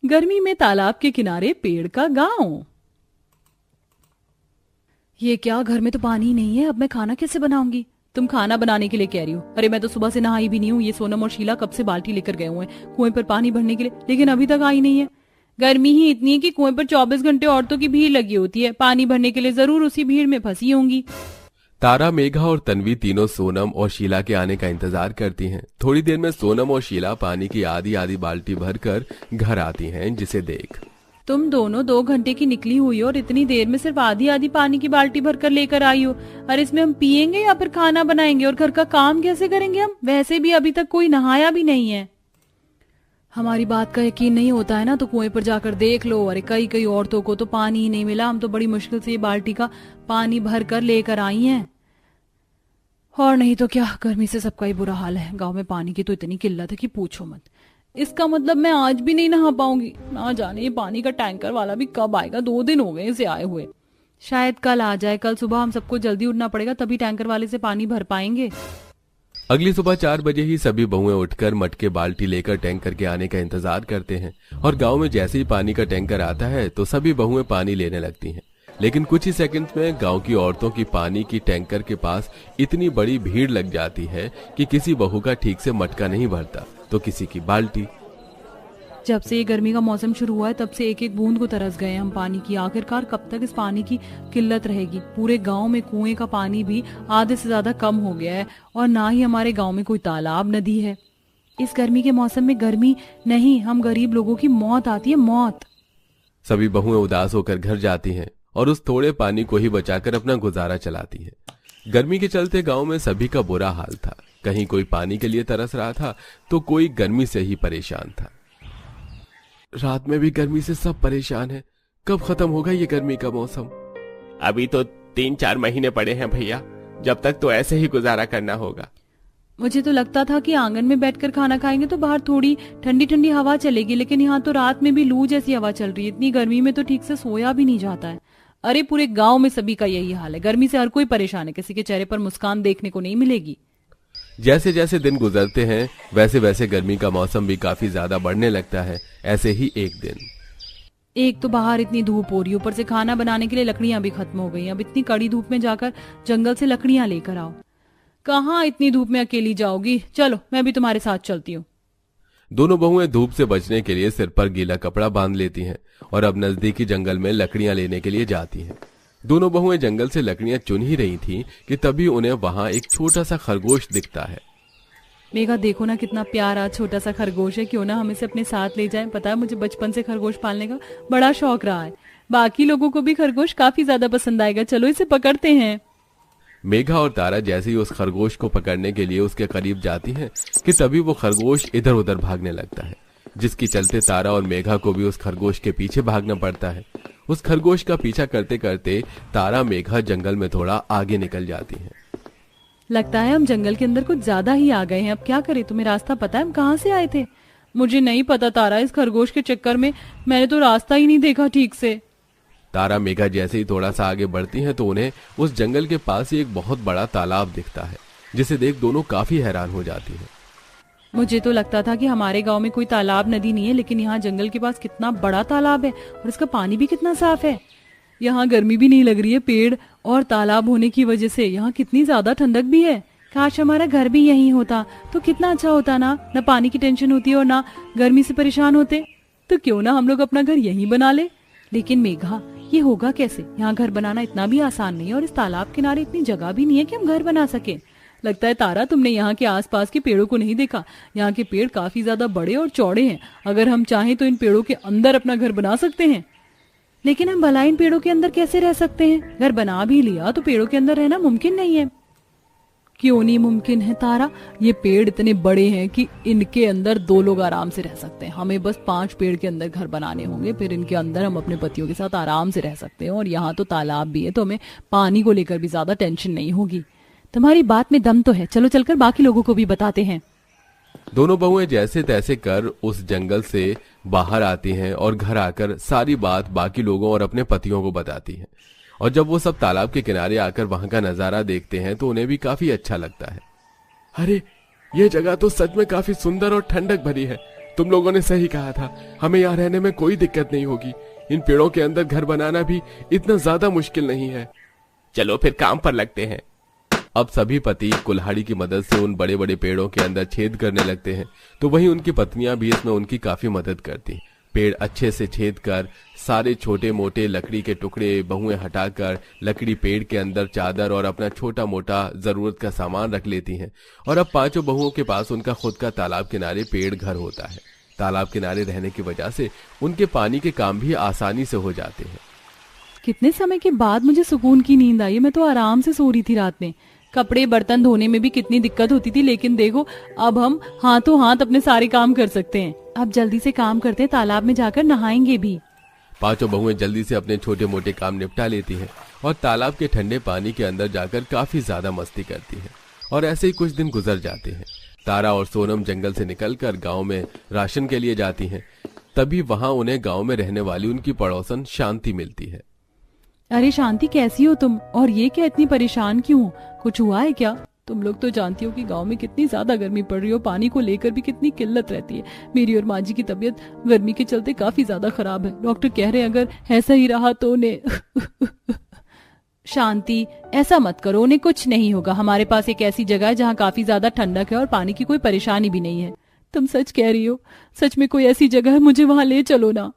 गर्मी में तालाब के किनारे पेड़ का गांव। ये क्या, घर में तो पानी ही नहीं है, अब मैं खाना कैसे बनाऊंगी? तुम खाना बनाने के लिए कह रही हो? अरे मैं तो सुबह से नहाई भी नहीं हूँ। ये सोनम और शीला कब से बाल्टी लेकर गए हुए हैं कुएं पर पानी भरने के लिए, लेकिन अभी तक आई नहीं है। गर्मी ही इतनी है कि कुएं पर 24 घंटे औरतों की भीड़ लगी होती है पानी भरने के लिए, जरूर उसी भीड़ में फंसी होंगी। तारा, मेघा और तन्वी तीनों सोनम और शीला के आने का इंतजार करती हैं। थोड़ी देर में सोनम और शीला पानी की आधी आधी बाल्टी भरकर घर आती हैं, जिसे देख तुम दोनों 2 घंटे की निकली हुई हो और इतनी देर में सिर्फ आधी आधी पानी की बाल्टी भर कर लेकर आई हो। अरे इसमें हम पियेंगे या फिर खाना बनाएंगे और घर का काम कैसे करेंगे हम? वैसे भी अभी तक कोई नहाया भी नहीं है। हमारी बात का यकीन नहीं होता है ना तो कुएं पर जाकर देख लो। अरे कई कई औरतों को तो पानी ही नहीं मिला, हम तो बड़ी मुश्किल से ये बाल्टी का पानी भर कर लेकर आई हैं। और नहीं तो क्या, गर्मी से सबका ही बुरा हाल है। गांव में पानी की तो इतनी किल्लत है कि पूछो मत। इसका मतलब मैं आज भी नहीं नहा पाऊंगी। ना जाने ये पानी का टैंकर वाला भी कब आएगा, 2 दिन हो गए इसे आए हुए। शायद कल आ जाए। कल सुबह हम सबको जल्दी उठना पड़ेगा, तभी टैंकर वाले से पानी भर पाएंगे। अगली सुबह 4 बजे ही सभी बहुएं उठकर मटके बाल्टी लेकर टैंकर के आने का इंतजार करते हैं। और गांव में जैसे ही पानी का टैंकर आता है तो सभी बहुएं पानी लेने लगती हैं। लेकिन कुछ ही सेकंड्स में गांव की औरतों की पानी की टैंकर के पास इतनी बड़ी भीड़ लग जाती है कि किसी बहू का ठीक से मटका नहीं भरता तो किसी की बाल्टी। जब से ये गर्मी का मौसम शुरू हुआ है तब से एक एक बूंद को तरस गए हम पानी की। आखिरकार कब तक इस पानी की किल्लत रहेगी? पूरे गांव में कुएं का पानी भी आधे से ज्यादा कम हो गया है और ना ही हमारे गांव में कोई तालाब नदी है। इस गर्मी के मौसम में गर्मी नहीं, हम गरीब लोगों की मौत आती है, मौत। सभी बहुएं उदास होकर घर जाती हैं और उस थोड़े पानी को ही बचाकर अपना गुजारा चलाती है। गर्मी के चलते गांव में सभी का बुरा हाल था। कहीं कोई पानी के लिए तरस रहा था तो कोई गर्मी से ही परेशान था। रात में भी गर्मी से सब परेशान है। कब खत्म होगा ये गर्मी का मौसम? अभी तो 3-4 महीने पड़े हैं भैया, जब तक तो ऐसे ही गुजारा करना होगा। मुझे तो लगता था कि आंगन में बैठकर खाना खाएंगे तो बाहर थोड़ी ठंडी ठंडी हवा चलेगी, लेकिन यहाँ तो रात में भी लू जैसी हवा चल रही है। इतनी गर्मी में तो ठीक से सोया भी नहीं जाता है। अरे पूरे गांव में सभी का यही हाल है। गर्मी से हर कोई परेशान है, किसी के चेहरे पर मुस्कान देखने को नहीं मिलेगी। जैसे जैसे दिन गुजरते हैं वैसे वैसे गर्मी का मौसम भी काफी ज्यादा बढ़ने लगता है। ऐसे ही एक दिन, एक तो बाहर इतनी धूप हो रही, ऊपर से खाना बनाने के लिए लकड़ियां भी खत्म हो गई। अब इतनी कड़ी धूप में जाकर जंगल से लकड़ियां लेकर आओ। कहाँ इतनी धूप में अकेली जाओगी? चलो मैं भी तुम्हारे साथ चलती हूँ। दोनों बहुएं धूप से बचने के लिए सिर पर गीला कपड़ा बांध लेती हैं और अब नजदीकी जंगल में लकड़ियां लेने के लिए जाती हैं। दोनों बहुएं जंगल से लकड़ियां चुन ही रही थीं कि तभी उन्हें वहां एक छोटा सा खरगोश दिखता है। मेघा देखो ना कितना प्यारा छोटा सा खरगोश है, क्यों ना हम इसे अपने साथ ले जाएं। पता है मुझे बचपन से खरगोश पालने का बड़ा शौक रहा है। बाकी लोगों को भी खरगोश काफी ज्यादा पसंद आएगा। चलो इसे पकड़ते हैं। मेघा और तारा जैसे ही उस खरगोश को पकड़ने के लिए उसके करीब जाती हैं कि तभी वो खरगोश इधर उधर भागने लगता है, जिसके चलते तारा और मेघा को भी उस खरगोश के पीछे भागना पड़ता है। उस खरगोश का पीछा करते करते तारा मेघा जंगल में थोड़ा आगे निकल जाती हैं। लगता है हम जंगल के अंदर कुछ ज्यादा ही आ गए हैं। अब क्या करें? तुम्हें रास्ता पता है हम कहाँ से आए थे? मुझे नहीं पता तारा, इस खरगोश के चक्कर में मैंने तो रास्ता ही नहीं देखा ठीक से। तारा मेघा जैसे ही थोड़ा सा आगे बढ़ती हैं तो उन्हें उस जंगल के पास ही एक बहुत बड़ा तालाब दिखता है, जिसे देख दोनों काफी हैरान हो जाती हैं। मुझे तो लगता था कि हमारे गांव में कोई तालाब नदी नहीं है, लेकिन यहाँ जंगल के पास कितना बड़ा तालाब है और इसका पानी भी कितना साफ है। यहाँ गर्मी भी नहीं लग रही है। पेड़ और तालाब होने की वजह से यहाँ कितनी ज्यादा ठंडक भी है। काश हमारा घर भी यहीं होता तो कितना अच्छा होता ना। न पानी की टेंशन होती और ना गर्मी से परेशान होते। तो क्यों ना हम लोग अपना घर यहीं बना ले। लेकिन मेघा ये होगा कैसे? यहाँ घर बनाना इतना भी आसान नहीं है और इस तालाब किनारे इतनी जगह भी नहीं है कि हम घर बना सके। लगता है तारा तुमने यहाँ के आसपास के पेड़ों को नहीं देखा। यहाँ के पेड़ काफी ज्यादा बड़े और चौड़े हैं। अगर हम चाहें तो इन पेड़ों के अंदर अपना घर बना सकते हैं। लेकिन हम भला इन पेड़ों के अंदर कैसे रह सकते हैं? घर बना भी लिया तो पेड़ों के अंदर रहना मुमकिन नहीं है। क्यों नहीं मुमकिन है तारा? ये पेड़ इतने बड़े हैं कि इनके अंदर 2 लोग आराम से रह सकते हैं। हमें बस 5 पेड़ के अंदर घर बनाने होंगे, फिर इनके अंदर हम अपने पतियों के साथ आराम से रह सकते हैं। और यहाँ तो तालाब भी है तो हमें पानी को लेकर भी ज्यादा टेंशन नहीं होगी। तुम्हारी बात में दम तो है। चलो चलकर बाकी लोगों को भी बताते हैं। दोनों बहुएं जैसे तैसे कर उस जंगल से बाहर आती हैं और घर आकर सारी बात बाकी लोगों और अपने पतियों को बताती हैं। और जब वो सब तालाब के किनारे आकर वहां का नजारा देखते हैं तो उन्हें भी काफी अच्छा लगता है। अरे ये जगह तो सच में काफी सुंदर और ठंडक भरी है। तुम लोगों ने सही कहा था, हमें यहाँ रहने में कोई दिक्कत नहीं होगी। इन पेड़ों के अंदर घर बनाना भी इतना ज्यादा मुश्किल नहीं है। चलो फिर काम पर लगते हैं। अब सभी पति कुल्हाड़ी की मदद से उन बड़े बड़े पेड़ों के अंदर छेद करने लगते हैं, तो वहीं उनकी पत्नियां भी इसमें उनकी काफी मदद करती हैं। पेड़ अच्छे से छेद कर सारे छोटे मोटे लकड़ी के टुकड़े बहुएं हटाकर लकड़ी पेड़ के अंदर चादर और अपना छोटा मोटा जरूरत का सामान रख लेती हैं। और अब पांचों बहुओं के पास उनका खुद का तालाब किनारे पेड़ घर होता है। तालाब किनारे रहने की वजह से उनके पानी के काम भी आसानी से हो जाते हैं। कितने समय के बाद मुझे सुकून की नींद आई। मैं तो आराम से सो रही थी रात में। कपड़े बर्तन धोने में भी कितनी दिक्कत होती थी, लेकिन देखो अब हम हाथों हाथ अपने सारे काम कर सकते हैं। अब जल्दी से काम करते हैं, तालाब में जाकर नहाएंगे भी। पांचों बहुएं जल्दी से अपने छोटे मोटे काम निपटा लेती हैं और तालाब के ठंडे पानी के अंदर जाकर काफी ज्यादा मस्ती करती हैं। और ऐसे ही कुछ दिन गुजर जाते हैं। तारा और सोनम जंगल से निकलकर गांव में राशन के लिए जाती हैं। तभी वहां उन्हें गांव में रहने वाली उनकी पड़ोसन शांति मिलती है। अरे शांति, कैसी हो तुम? और ये क्या इतनी परेशान क्यों हो? कुछ हुआ है क्या? तुम लोग तो जानती हो कि गांव में कितनी ज्यादा गर्मी पड़ रही है और पानी को लेकर भी कितनी किल्लत रहती है। मेरी और माँ जी की तबीयत गर्मी के चलते काफी ज्यादा खराब है। डॉक्टर कह रहे हैं अगर ऐसा ही रहा तो उन्हें शांति, ऐसा मत करो, उन्हें कुछ नहीं होगा। हमारे पास एक ऐसी जगह है जहाँ काफी ज्यादा ठंडक है और पानी की कोई परेशानी भी नहीं है। तुम सच कह रही हो? सच में कोई ऐसी जगह है? मुझे वहां ले चलो ना।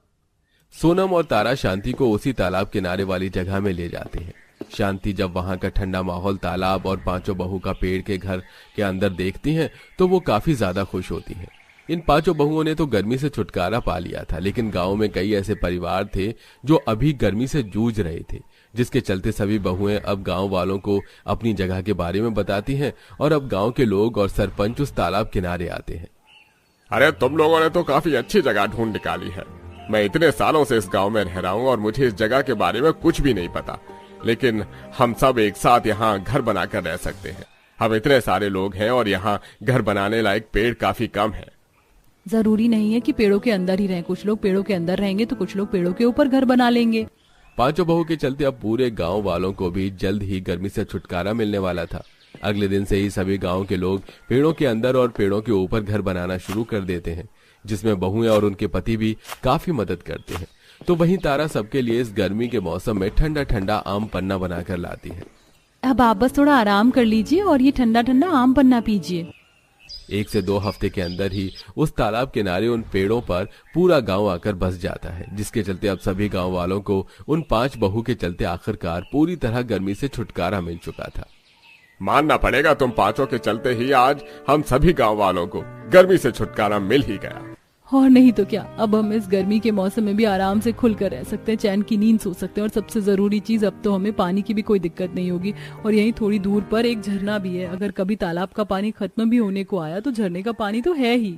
सोनम और तारा शांति को उसी तालाब किनारे वाली जगह में ले जाते हैं। शांति जब वहां का ठंडा माहौल, तालाब और पांचों बहू का पेड़ के घर के अंदर देखती हैं तो वो काफी ज्यादा खुश होती हैं। इन पांचों बहुओं ने तो गर्मी से छुटकारा पा लिया था, लेकिन गांव में कई ऐसे परिवार थे जो अभी गर्मी से जूझ रहे थे, जिसके चलते सभी बहुएं अब गांव वालों को अपनी जगह के बारे में बताती हैं और अब गांव के लोग और सरपंच उस तालाब किनारे आते हैं। अरे तुम लोगों ने तो काफी अच्छी जगह ढूंढ निकाली है। मैं इतने सालों से इस गांव में रह रहा हूँ और मुझे इस जगह के बारे में कुछ भी नहीं पता, लेकिन हम सब एक साथ यहाँ घर बनाकर रह सकते हैं। हम इतने सारे लोग हैं और यहाँ घर बनाने लायक पेड़ काफी कम है। जरूरी नहीं है कि पेड़ों के अंदर ही रहें। कुछ लोग पेड़ों के अंदर रहेंगे तो कुछ लोग पेड़ों के ऊपर घर बना लेंगे। पांचों बहू के चलते अब पूरे गांव वालों को भी जल्द ही गर्मी से छुटकारा मिलने वाला था। अगले दिन से ही सभी गांव के लोग पेड़ों के अंदर और पेड़ों के ऊपर घर बनाना शुरू कर देते हैं, जिसमें बहुएं और उनके पति भी काफी मदद करते हैं। तो वहीं तारा सबके लिए इस गर्मी के मौसम में ठंडा ठंडा आम पन्ना बनाकर लाती है। अब आप बस थोड़ा आराम कर लीजिए और ये ठंडा ठंडा आम पन्ना पीजिए। 1 से 2 हफ्ते के अंदर ही उस तालाब किनारे उन पेड़ों पर पूरा गांव आकर बस जाता है, जिसके चलते अब सभी गांव वालों को उन 5 बहू के चलते आखिरकार पूरी तरह गर्मी से छुटकारा मिल चुका था। मानना पड़ेगा, तुम पांचों के चलते ही आज हम सभी गांव वालों को गर्मी से छुटकारा मिल ही गया। और नहीं तो क्या, अब हम इस गर्मी के मौसम में भी आराम से खुलकर रह सकते हैं, चैन की नींद सो सकते हैं। और सबसे जरूरी चीज, अब तो हमें पानी की भी कोई दिक्कत नहीं होगी। और यहीं थोड़ी दूर पर एक झरना भी है। अगर कभी तालाब का पानी खत्म भी होने को आया तो झरने का पानी तो है ही।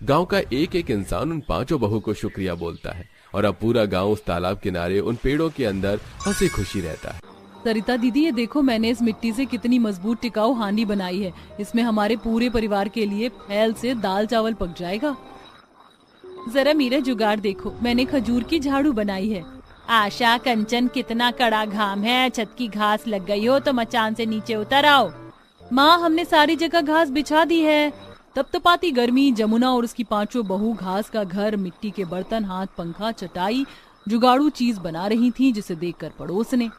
गांव का एक एक इंसान उन 5 बहू को शुक्रिया बोलता है और अब पूरा गांव उस तालाब किनारे उन पेड़ों के अंदर हंसी खुशी रहता है। सरिता दीदी, ये देखो मैंने इस मिट्टी से कितनी मजबूत टिकाऊ हांडी बनाई है। इसमें हमारे पूरे परिवार के लिए फैल से दाल चावल पक जाएगा। जरा मेरा जुगाड़ देखो, मैंने खजूर की झाड़ू बनाई है। आशा, कंचन, कितना कड़ा घाम है। छत की घास लग गई हो तो मचान से नीचे उतर आओ। माँ, हमने सारी जगह घास बिछा दी है। तब तपाती गर्मी, जमुना और उसकी 5 बहू घास का घर, मिट्टी के बर्तन, हाथ पंखा, चटाई, जुगाड़ू चीज बना रही थी, जिसे देखकर पड़ोस ने,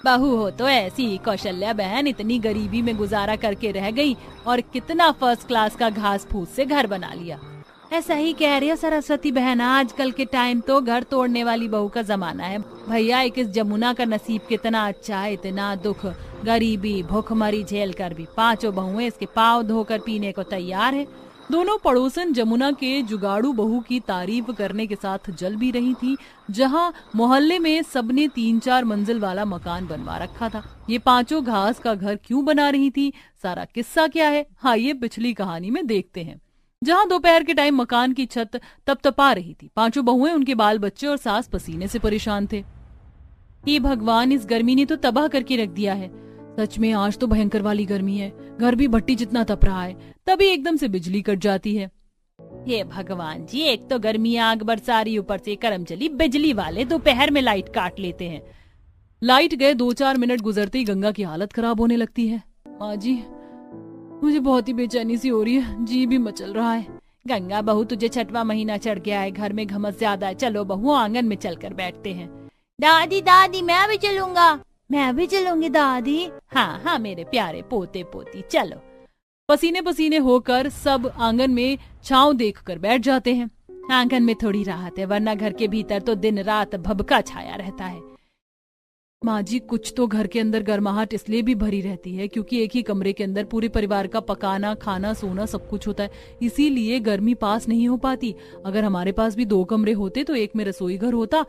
बहू हो तो ऐसी, कौशल्या बहन इतनी गरीबी में गुजारा करके रह गई और कितना फर्स्ट क्लास का घास फूस से घर बना लिया। ऐसा ही कह रही है सरस्वती बहन, आजकल के टाइम तो घर तोड़ने वाली बहू का जमाना है। भैया, एक इस जमुना का नसीब कितना अच्छा है। इतना दुख, गरीबी, भूखमरी झेल कर भी 5 बहुएं इसके पाँव धोकर पीने को तैयार है। दोनों पड़ोसन जमुना के जुगाड़ू बहू की तारीफ करने के साथ जल भी रही थी। जहां मोहल्ले में सबने 3-4 मंजिल वाला मकान बनवा रखा था। ये 5 घास का घर क्यों बना रही थी, सारा किस्सा क्या है, आइए पिछली कहानी में देखते हैं। जहां दोपहर के टाइम मकान की छत तपतपा रही थी, 5 बहुएं, उनके बाल बच्चे और सास पसीने से परेशान थे। ये भगवान, इस गर्मी ने तो तबाह करके रख दिया है। सच में आज तो भयंकर वाली गर्मी है। घर भी भट्टी जितना तप रहा है। तभी एकदम से बिजली कट जाती है। हे भगवान जी, एक तो गर्मी आग बरसा रही, ऊपर से करमचली बिजली वाले दोपहर में लाइट काट लेते हैं। लाइट गए 2-4 मिनट गुजरते ही गंगा की हालत खराब होने लगती है। माँ जी, मुझे बहुत ही बेचैनी सी हो रही है, जी भी मचल रहा है। गंगा बहू, तुझे 6वां महीना चढ़ गया है, घर में घमस ज्यादा है। चलो बहू, आंगन में चलकर बैठते हैं। दादी दादी मैं भी चलूंगा। मैं भी चलूंगी दादी। हाँ हाँ मेरे प्यारे पोते पोती, चलो। पसीने पसीने होकर सब आंगन में छांव देखकर बैठ जाते हैं। आंगन में थोड़ी राहत है, वरना घर के भीतर तो दिन रात भभका छाया रहता है। माँ जी, कुछ तो घर के अंदर गर्माहट इसलिए भी भरी रहती है क्योंकि एक ही कमरे के अंदर पूरे परिवार का पकाना, खाना, सोना सब कुछ होता है, इसीलिए गर्मी पास नहीं हो पाती। अगर हमारे पास भी 2 कमरे होते तो एक में रसोई घर होता,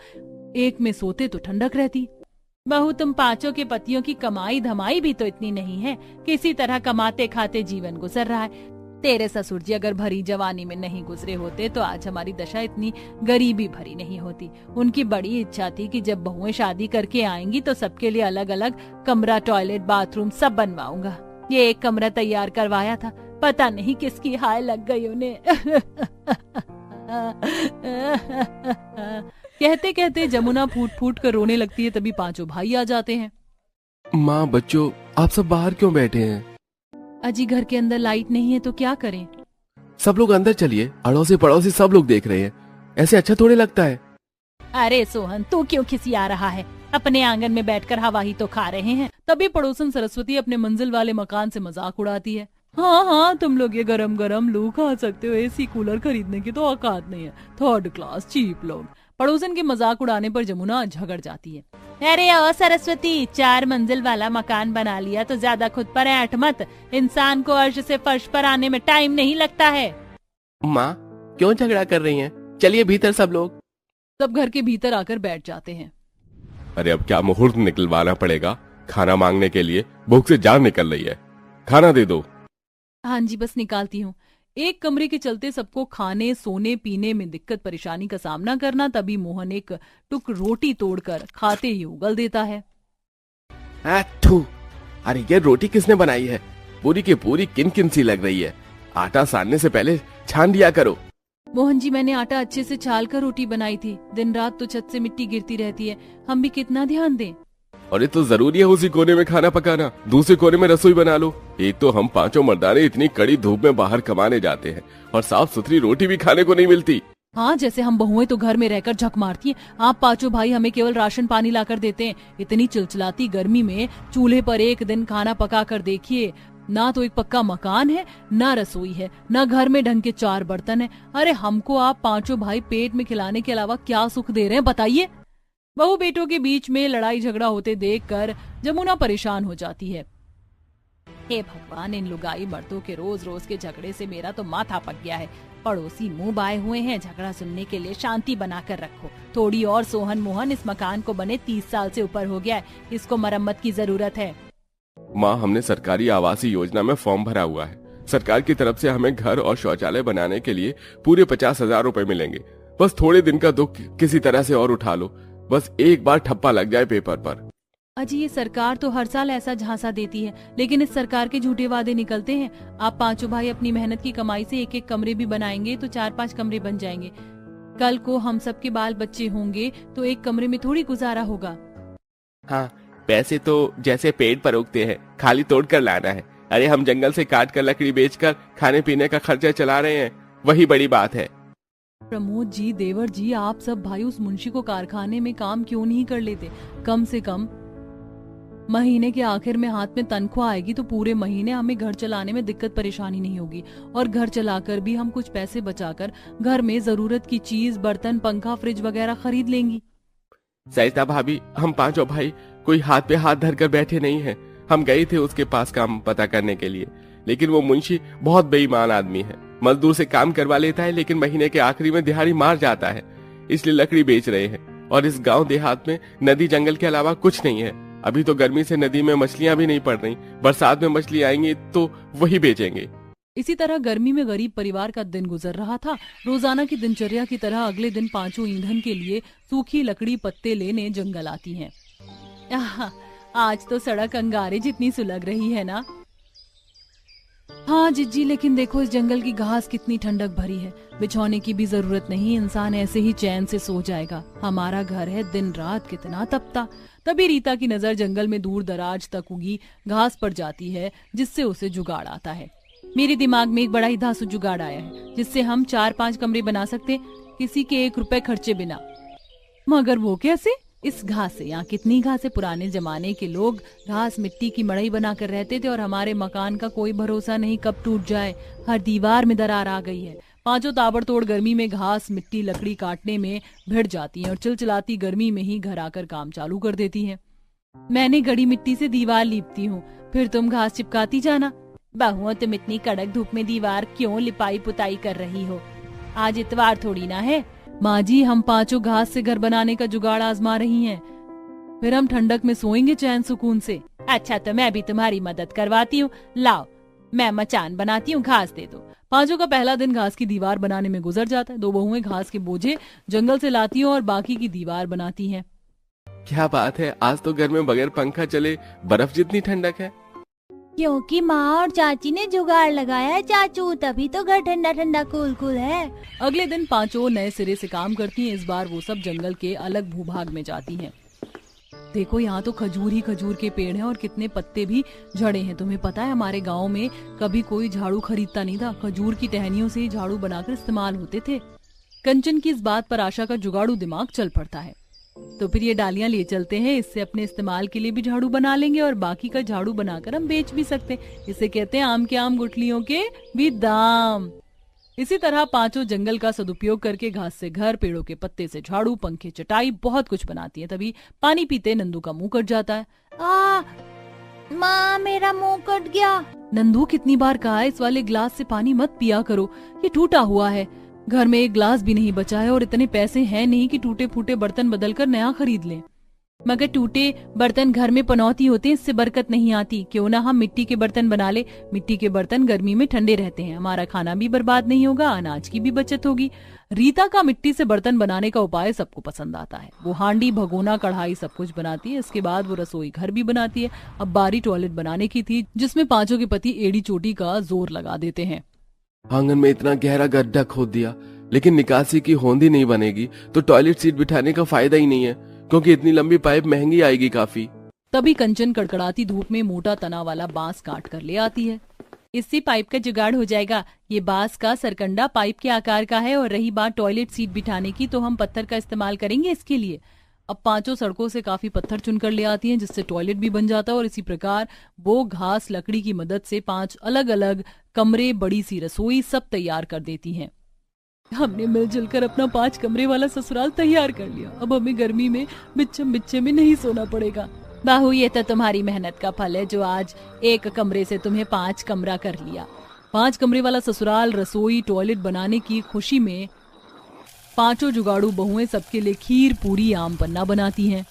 एक में सोते तो ठंडक रहती। बहू, तुम 5 के पतियों की कमाई धमाई भी तो इतनी नहीं है, किसी तरह कमाते खाते जीवन गुजर रहा है। तेरे ससुर जी अगर भरी जवानी में नहीं गुजरे होते तो आज हमारी दशा इतनी गरीबी भरी नहीं होती। उनकी बड़ी इच्छा थी कि जब बहुएं शादी करके आएंगी तो सबके लिए अलग अलग कमरा, टॉयलेट, बाथरूम सब बनवाऊंगा। ये एक कमरा तैयार करवाया था, पता नहीं किसकी हाय लग गई उन्हें। कहते कहते जमुना फूट फूट कर रोने लगती है। तभी 5 भाई आ जाते हैं। माँ, बच्चों, आप सब बाहर क्यों बैठे हैं? अजी, घर के अंदर लाइट नहीं है तो क्या करें? सब लोग अंदर चलिए, अड़ोसी पड़ोसी सब लोग देख रहे हैं, ऐसे अच्छा थोड़े लगता है। अरे सोहन, तू क्यों खिसिया रहा है? अपने आंगन में बैठकर हवा ही तो खा रहे हैं। तभी पड़ोसन सरस्वती अपने मंजिल वाले मकान से मजाक उड़ाती है। हाँ हाँ, तुम लोग ये गरम गरम लू खा सकते हो, एसी कूलर खरीदने की तो औकात नहीं है, 3rd क्लास चीप लोग। पड़ोसन के मजाक उड़ाने पर जमुना झगड़ जाती है। अरे ओ सरस्वती, 4 मंजिल वाला मकान बना लिया तो ज्यादा खुद पर ऐंठ मत। इंसान को अर्श से फर्श पर आने में टाइम नहीं लगता है। माँ, क्यों झगड़ा कर रही हैं? चलिए भीतर सब लोग। सब घर के भीतर आकर बैठ जाते हैं। अरे अब क्या मुहूर्त निकलवाना पड़ेगा खाना मांगने के लिए? भूख से जान निकल रही है, खाना दे दो। हाँ जी, बस निकालती हूँ। एक कमरे के चलते सबको खाने, सोने, पीने में दिक्कत परेशानी का सामना करना। तभी मोहन एक टुक रोटी तोड़कर खाते ही उगल देता है। अरे ये रोटी किसने बनाई है? पूरी की पूरी किन सी लग रही है। आटा सानने से पहले छान दिया करो। मोहन जी, मैंने आटा अच्छे से छाल कर रोटी बनाई थी। दिन रात तो छत से मिट्टी गिरती रहती है, हम भी कितना ध्यान दें। और ये तो जरूरी है उसी कोने में खाना पकाना, दूसरे कोने में रसोई बना लो। एक तो हम 5 मर्दाने इतनी कड़ी धूप में बाहर कमाने जाते हैं और साफ सुथरी रोटी भी खाने को नहीं मिलती। हाँ, जैसे हम बहुएं तो घर में रहकर झक मारती हैं, आप 5 भाई हमें केवल राशन पानी लाकर देते हैं। इतनी चिलचिलाती गर्मी में चूल्हे पर एक दिन खाना पका कर देखिए। ना तो एक पक्का मकान है, ना रसोई है, ना घर में ढंग के 4 बर्तन है। अरे हमको आप 5 भाई पेट में खिलाने के अलावा क्या सुख दे रहे हैं, बताइए। बहू बेटों के बीच में लड़ाई झगड़ा होते देखकर जमुना परेशान हो जाती है। हे भगवान, इन लुगाई मर्दों के रोज रोज के झगड़े से मेरा तो माथा पक गया है। पड़ोसी मुंह बाए हुए हैं, झगड़ा सुनने के लिए शांति बनाकर रखो थोड़ी और। सोहन मोहन, इस मकान को बने 30 साल से ऊपर हो गया है, इसको मरम्मत की जरूरत है। माँ, हमने सरकारी आवासीय योजना में फॉर्म भरा हुआ है। सरकार की तरफ से हमें घर और शौचालय बनाने के लिए पूरे 50,000 रुपए मिलेंगे। बस थोड़े दिन का दुख किसी तरह से और उठा लो, बस एक बार ठप्पा लग जाए पेपर पर। अजी, ये सरकार तो हर साल ऐसा झांसा देती है, लेकिन इस सरकार के झूठे वादे निकलते हैं। आप 5 भाई अपनी मेहनत की कमाई से एक एक कमरे भी बनाएंगे तो 4-5 कमरे बन जाएंगे। कल को हम सबके बाल बच्चे होंगे तो एक कमरे में थोड़ी गुजारा होगा। हाँ, पैसे तो जैसे पेड़ पर उगते हैं, खाली तोड़ कर लाना है। अरे हम जंगल से काट कर लकड़ी बेचकर खाने पीने का खर्चा चला रहे हैं, वही बड़ी बात है। प्रमोद जी, देवर जी, आप सब भाई उस मुंशी को कारखाने में काम क्यों नहीं कर लेते? कम से कम महीने के आखिर में हाथ में तनख्वाह आएगी तो पूरे महीने हमें घर चलाने में दिक्कत परेशानी नहीं होगी, और घर चलाकर भी हम कुछ पैसे बचाकर घर में जरूरत की चीज, बर्तन, पंखा, फ्रिज वगैरह खरीद लेंगी। सरिता भाभी, हम 5 भाई कोई हाथ पे हाथ धर कर बैठे नहीं हैं। हम गए थे उसके पास काम पता करने के लिए, लेकिन वो मुंशी बहुत बेईमान आदमी है। मजदूर से काम करवा लेता है लेकिन महीने के आखिरी में दिहाड़ी मार जाता है, इसलिए लकड़ी बेच रहे हैं। और इस गांव देहात में नदी जंगल के अलावा कुछ नहीं है। अभी तो गर्मी से नदी में मछलियां भी नहीं पड़ रही, बरसात में मछली आएंगी तो वही बेचेंगे। इसी तरह गर्मी में गरीब परिवार का दिन गुजर रहा था। रोजाना की दिनचर्या की तरह अगले दिन 5 ईंधन के लिए सूखी लकड़ी पत्ते लेने जंगल आती हैं। आज तो सड़क अंगारे जितनी सुलग रही है ना। हाँ जिज्जी, लेकिन देखो इस जंगल की घास कितनी ठंडक भरी है, बिछौने की भी जरूरत नहीं, इंसान ऐसे ही चैन से सो जाएगा। हमारा घर है, दिन रात कितना तपता। तभी रीता की नजर जंगल में दूर दराज तक उगी घास पर जाती है, जिससे उसे जुगाड़ आता है। मेरे दिमाग में एक बड़ा ही धांसू जुगाड़ आया है जिससे हम 4-5 कमरे बना सकते, किसी के 1 रुपए खर्चे बिना। मगर वो कैसे? इस घास से। यहाँ कितनी घास है। पुराने जमाने के लोग घास मिट्टी की मड़ई बनाकर रहते थे और हमारे मकान का कोई भरोसा नहीं कब टूट जाए। हर दीवार में दरार आ गई है। पांचों ताबड़तोड़ गर्मी में घास मिट्टी लकड़ी काटने में भिड़ जाती हैं और चिलचिलाती गर्मी में ही घर आकर काम चालू कर देती हैं। मैंने गड़ी मिट्टी से दीवार लीपती हूँ, फिर तुम घास चिपकाती जाना। बहुओं, तुम इतनी कड़क धूप में दीवार क्यों लिपाई पुताई कर रही हो? आज इतवार थोड़ी ना है। माँ जी, हम पांचों घास से घर बनाने का जुगाड़ आजमा रही हैं। फिर हम ठंडक में सोएंगे चैन सुकून से। अच्छा, तो मैं भी तुम्हारी मदद करवाती हूँ। लाओ, मैं मचान बनाती हूँ, घास दे दो। पांचों का पहला दिन घास की दीवार बनाने में गुजर जाता है। 2 बहुएं घास के बोझे जंगल से लाती हैं और बाकी की दीवार बनाती हैं। क्या बात है, आज तो घर में बगैर पंखा चले बर्फ जितनी ठंडक है। क्योंकि माँ और चाची ने जुगाड़ लगाया है चाचू, तभी तो घर ठंडा ठंडा कूल कूल है। अगले दिन पांचों नए सिरे से काम करती हैं। इस बार वो सब जंगल के अलग भूभाग में जाती हैं। देखो, यहाँ तो खजूर ही खजूर के पेड़ हैं और कितने पत्ते भी झड़े हैं। तुम्हें पता है, हमारे गांव में कभी कोई झाड़ू खरीदता नहीं था। खजूर की टहनियों से ही झाड़ू बनाकर इस्तेमाल होते थे। कंचन की इस बात पर आशा का जुगाड़ू दिमाग चल पड़ता है। तो फिर ये डालियां ले चलते हैं, इससे अपने इस्तेमाल के लिए भी झाड़ू बना लेंगे और बाकी का झाड़ू बनाकर हम बेच भी सकते हैं। इसे कहते हैं आम के आम गुठलियों के भी दाम। इसी तरह पांचों जंगल का सदुपयोग करके घास से घर, पेड़ों के पत्ते से झाड़ू, पंखे, चटाई, बहुत कुछ बनाती है। तभी पानी पीते नंदू का मुंह कट जाता है। माँ, मेरा मुंह कट गया। नंदू, कितनी बार कहा है इस वाले ग्लास से पानी मत पिया करो, ये टूटा हुआ है। घर में एक ग्लास भी नहीं बचा है और इतने पैसे हैं नहीं कि टूटे फूटे बर्तन बदलकर नया खरीद लें। मगर टूटे बर्तन घर में पनौती होते हैं, इससे बरकत नहीं आती। क्यों ना हम मिट्टी के बर्तन बना ले। मिट्टी के बर्तन गर्मी में ठंडे रहते हैं, हमारा खाना भी बर्बाद नहीं होगा, अनाज की भी बचत होगी। रीता का मिट्टी से बर्तन बनाने का उपाय सबको पसंद आता है। वो हांडी, भगोना, कढ़ाई सब कुछ बनाती है। इसके बाद वो रसोई घर भी बनाती है। अब बारी टॉयलेट बनाने की थी, जिसमें पांचों के पति एड़ी चोटी का जोर लगा देते हैं। आंगन में इतना गहरा गड्ढा खोद दिया, लेकिन निकासी की होंदी नहीं बनेगी तो टॉयलेट सीट बिठाने का फायदा ही नहीं है, क्योंकि इतनी लंबी पाइप महंगी आएगी काफी। तभी कंचन कड़कड़ाती धूप में मोटा तना वाला बांस काट कर ले आती है। इससे पाइप का जुगाड़ हो जाएगा। ये बांस का सरकंडा पाइप के आकार का है। और रही बात टॉयलेट सीट बिठाने की, तो हम पत्थर का इस्तेमाल करेंगे इसके लिए। अब पांचों सड़कों से काफी पत्थर चुनकर ले आती हैं, जिससे टॉयलेट भी बन जाता है। और इसी प्रकार वो घास लकड़ी की मदद से 5 अलग अलग कमरे, बड़ी सी रसोई सब तैयार कर देती हैं। हमने मिलजुल कर अपना 5 कमरे वाला ससुराल तैयार कर लिया। अब हमें गर्मी में बिच्छम बिच्छे में नहीं सोना पड़ेगा। बाहू, ये तो तुम्हारी मेहनत का फल है जो आज 1 कमरे से तुम्हें 5 कमरा कर लिया। 5 कमरे वाला ससुराल, रसोई, टॉयलेट बनाने की खुशी में पांचों जुगाड़ू बहुएं सबके लिए खीर, पूरी, आम पन्ना बनाती हैं।